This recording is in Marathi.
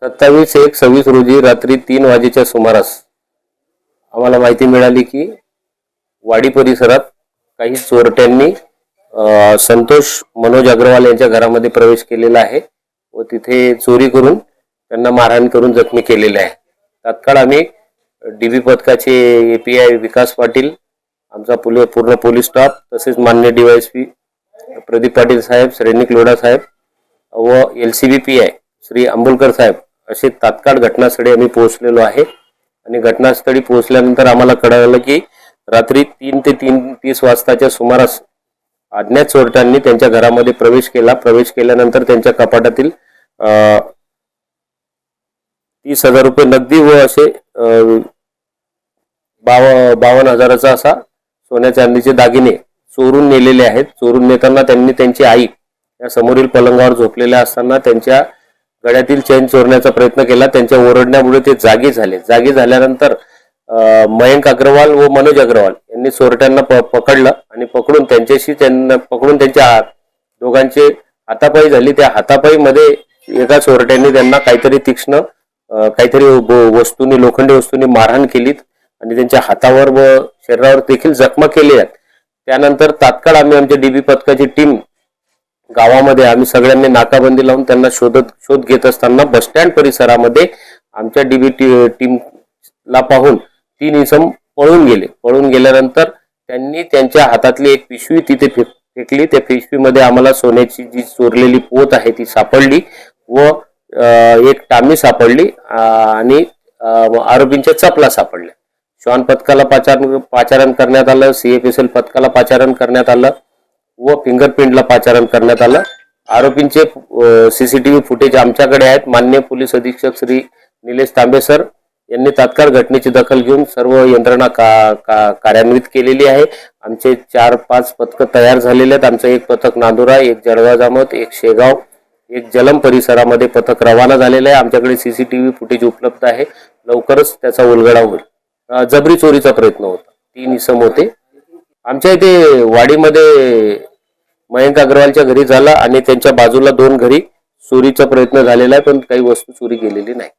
27/1/26 रोजी रात्री 3 वाजेच्या सुमारास आम्हाला माहिती मिळाली की वाडी परिसरात काही चोरट्यांनी संतोष मनोज अग्रवाल यांच्या घरामध्ये प्रवेश केलेला आहे व तिथे चोरी करून त्यांना मारहाण करून जखमी केलेले आहे। तात्काळ आम्ही डीबी पथकाचे एपीआय विकास पाटील, आमचा पूर्ण पोलीस स्टाफ तसेच माननीय डीवायएसपी प्रदीप पाटील साहेब, सैनिक लोढा साहेब व एलसीबी पीआय श्री अंबुलकर साहेब असे तात्काळ घटनास्थळी आम्ही पोहोचलेलो आहे। आणि घटनास्थळी पोहोचल्यानंतर आम्हाला कळालं की रात्री 3 ते 3:30 वाजताच्या सुमारास अज्ञात चोरट्यांनी त्यांच्या घरामध्ये प्रवेश केला। प्रवेश केल्यानंतर त्यांच्या कपाटातील 30,000 रुपये नगदी व असे 52,000चा असा सोन्या चांदीचे दागिने चोरून नेलेले आहेत। चोरून नेताना त्यांनी त्यांची आई या समोरील पलंगावर झोपलेल्या असताना त्यांच्या गळ्यातील चेन चोरण्याचा प्रयत्न केला। त्यांच्या ओरडण्यामुळे ते जागे झाले। जागे झाल्यानंतर मयंक अग्रवाल व मनोज अग्रवाल यांनी चोरट्यांना पकडलं आणि पकडून त्यांच्या दोघांचे हातापाई झाली। त्या हातापाई मध्ये एका चोरट्यांनी त्यांना काहीतरी तीक्ष्ण वस्तूंनी, लोखंडी वस्तूंनी मारहाण केली आणि त्यांच्या हातावर व शरीरावर देखील जखमा केल्या। त्यानंतर तात्काळ आम्ही आमच्या डीबी पथकाची टीम गावामध्ये आम्ही सगळ्यांनी नाकाबंदी लावून त्यांना शोध घेत असताना बस स्टँड परिसरामध्ये आमच्या डीबी टीमला पाहून 3 इसम पळून गेले। पळून गेल्यानंतर त्यांनी त्यांच्या हातातली एक पिशवी तिथे फेकली। त्या पिशवीमध्ये आम्हाला सोन्याची जी चोरलेली पोत आहे ती सापडली व एक टामी सापडली आणि आरोपींच्या चपला सापडल्या। श्वान पथकाला पाचारण करण्यात आलं, सीएफएसएल पथकाला पाचारण करण्यात आलं व फिंगरप्रिंटला पाचारण करण्यात आलं। आरोपींचे सीसीटीव्ही फुटेज आमच्याकडे आहेत। माननीय पोलीस अधीक्षक श्री निलेश तांबे सर यांनी तात्काळ घटनेची दखल घेऊन सर्व यंत्रणा कार्यान्वित केलेली आहे। आमचे 4-5 पथक तयार झालेले आहेत। आमचं एक पथक नांदुरा, एक जळगाव जामोद, एक शेगाव, एक जलम परिसरामध्ये पथक रवाना झालेलं आहे। आमच्याकडे सीसीटीव्ही फुटेज उपलब्ध आहे। लवकरच त्याचा उलगडा होईल। जबरी चोरीचा प्रयत्न होता, 3 इसम होते। आमच्या इथे वाडीमध्ये मयंक अग्रवालच्या घरी झाला आणि त्यांच्या बाजूला 2 घरी चोरीचा प्रयत्न झालेला आहे, पण काही वस्तू चोरी गेलेली नाही।